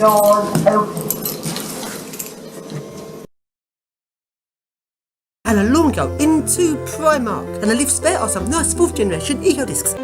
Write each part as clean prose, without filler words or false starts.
Doors open. And a long go into Primark. And the lifts there are some nice 4th generation eco discs.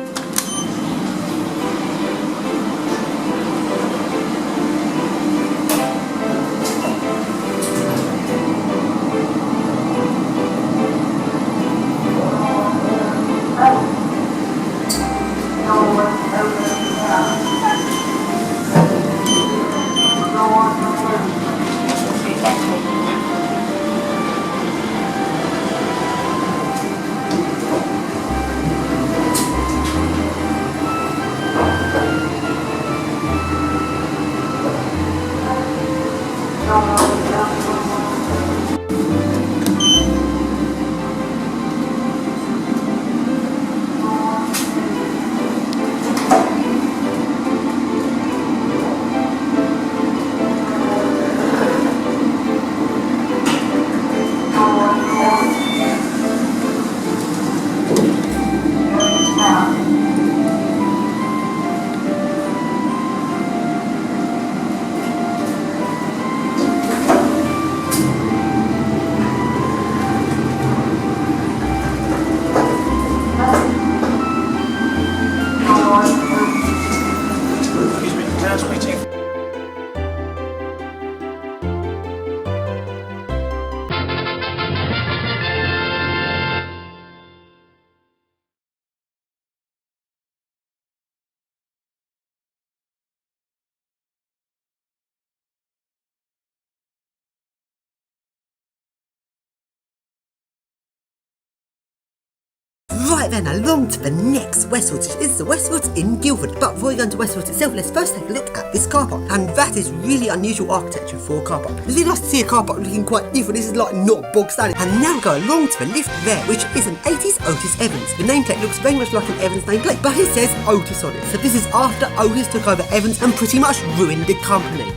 Right then, along to the next Westfields, which is the Westfields in Guildford. But before we go into Westfields itself, let's first take a look at this car park. And that is really unusual architecture for a car park. It's really nice to see a car park looking quite different. This is like not bog standard. And now go along to the lift there, which is an 80s Otis Evans. The nameplate looks very much like an Evans nameplate, but it says Otis on it. So this is after Otis took over Evans and pretty much ruined the company.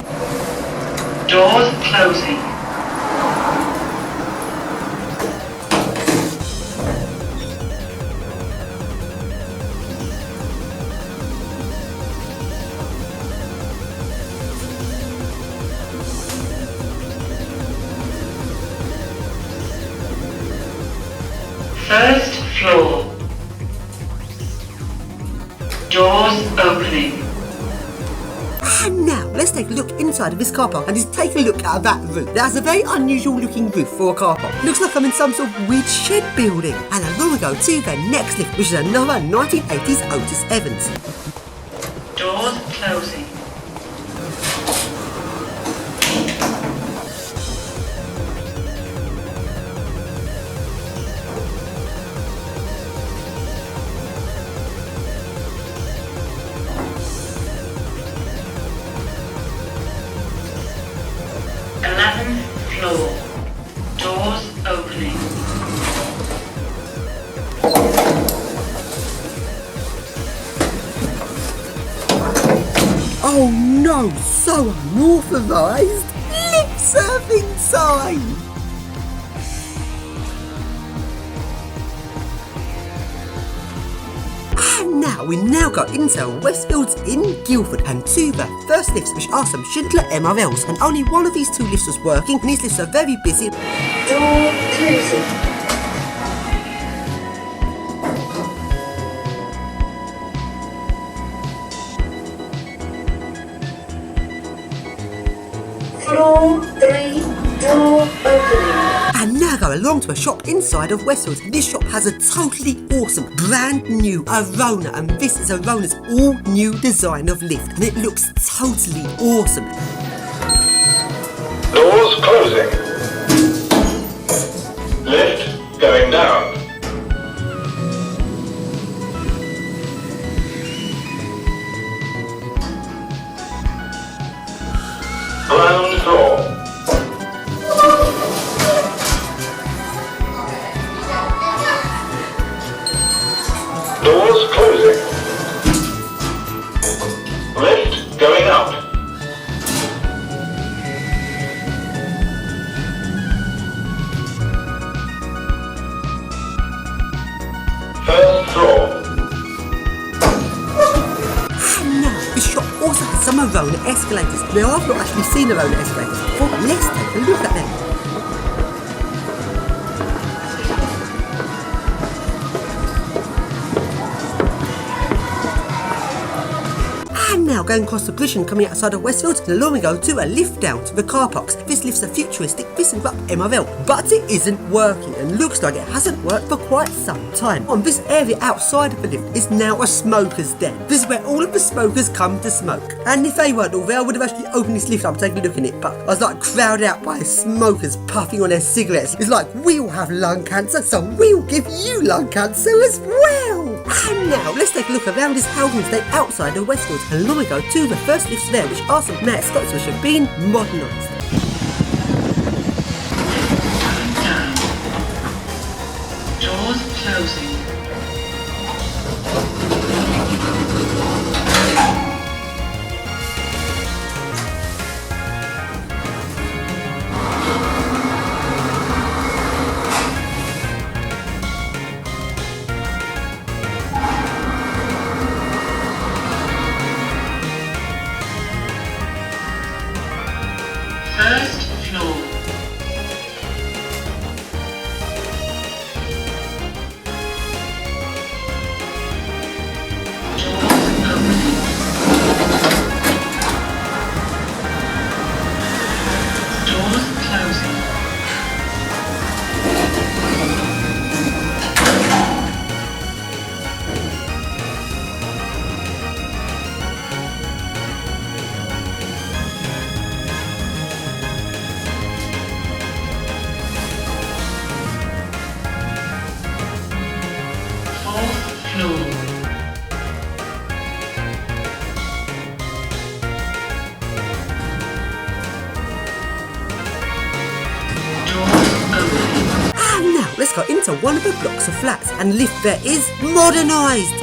Doors closing. First floor. Doors opening. And now, let's take a look inside of this car park and just take a look at that roof. That has a very unusual looking roof for a car park. Looks like I'm in some sort of weird shed building. And along we go to the next lift, which is another 1980s Otis Evans. Doors closing. Floor. Doors opening. Oh no, so unauthorised! Lip surfing sign! And now we go into Westfields in Guildford and to the first lifts, which are some Schindler MRLs, and only one of these two lifts was working, and these lifts are very busy. Door closing. Floor 3, door opening. And now go along to a shop inside of Westfields. This shop has a totally awesome, brand new Arona, and this is Arona's all new design of lift, and it looks totally awesome. Doors closing. Lift going down. Ground floor. Doors closing. Lift going up. some Arona escalators. Now, I've not actually seen Arona escalators before, but let's take a look at them. And now going across the bridge and coming outside of Westfields, along we go to a lift down to the car parks. This lift's a futuristic thyssenkrupp MRL, but it isn't working and looks like it hasn't worked for quite some time. On this area outside of the lift is now a smoker's den. This is where all of the smokers come to smoke. And if they weren't all there, I would have actually opened this lift up and taken a look in it, but I was like crowded out by smokers puffing on their cigarettes. It's like, we all have lung cancer, so we'll give you lung cancer as well. And now let's take a look around this housing estate outside of Westfields. And along we go to the first lifts there, which are some mascots which have been modernised. Doors closing. First floor. Doors closing. Fourth floor. Doors opening. And now let's go into one of the blocks of flats, and lift there is modernised.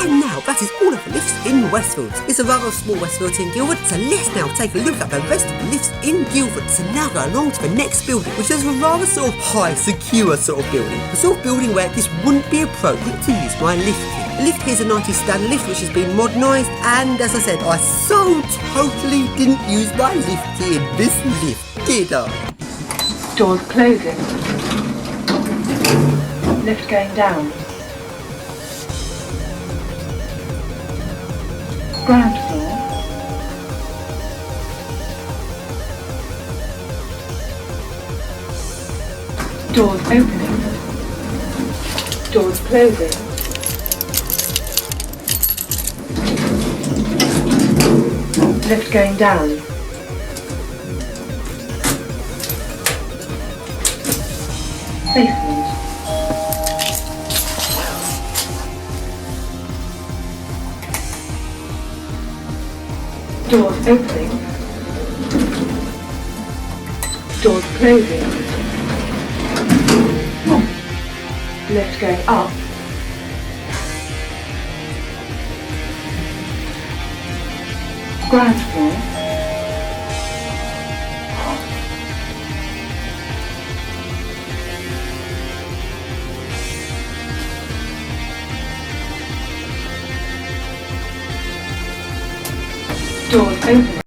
And now that is all of the lifts in Westfields. It's a rather small Westfields in Guildford, so let's now take a look at the rest of the lifts in Guildford. So now go along to the next building, which is a rather sort of high, secure sort of building. The sort of building where this wouldn't be appropriate to use my lift key. The lift here is a 90s standard lift which has been modernised, and as I said, I so totally didn't use my lift key in this lift, did I? Doors closing. Lift going down. Ground floor. Doors opening. Doors closing. Lift going down. Basement. Doors opening. Doors closing. Lift going up. Ground floor. Doors opening.